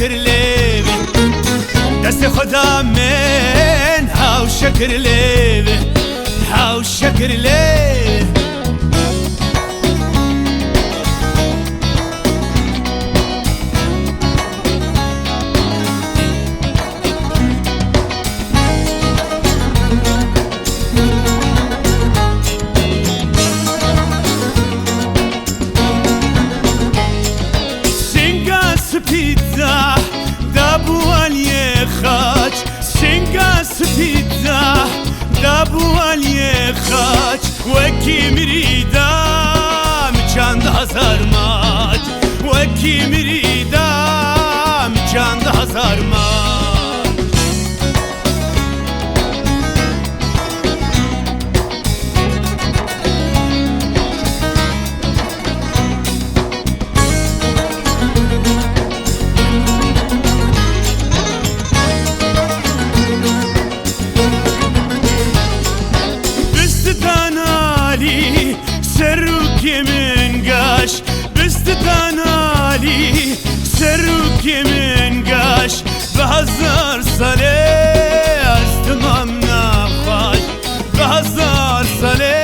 شکر لیوه دست خدا من هاو شکر لیوه هاو شکر لیوه سپیدا دابوانی خاچ سنگا سپیدا دابوانی خاچ وکی مریدام چند هزار ماج وکی مریدام چند هزار ماج سروکی من گاش بستان عالی سروکی من گاش به هزار ساله از تمام نخواش به هزار ساله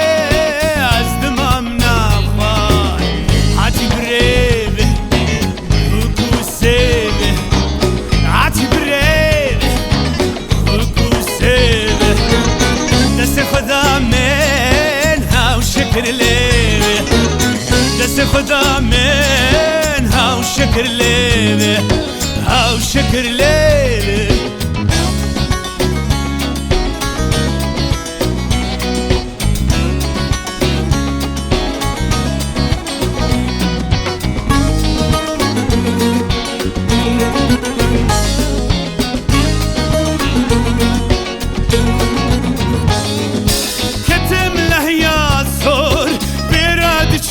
از تمام نخواش عتی بریبه حکو سیبه عتی بریبه حکو سیبه دست خدا من هاو شکر لیوه دست خدا من هاو شکر لیوه هاو شکر لیوه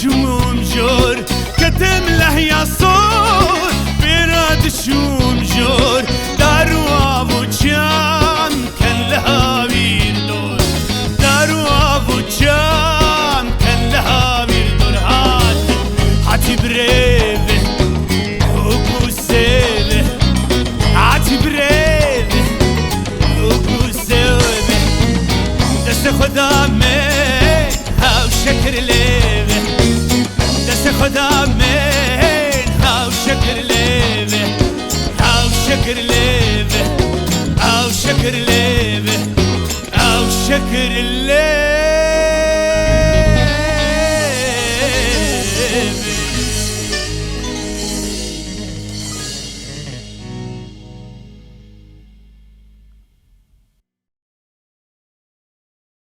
شوم جور كتم له يا صور براد شوم جور دارو ابو جام كان لها بيردور دارو ابو جام كان لها بيردور هاتي بريفه وكو سيفه هاتي بريفه وكو سيفه دست خدا من هاو شكر ليفه دست خدا من هاو شکر لیوه هاو شکر لیوه هاو شکر لیوه هاو شکر لیوه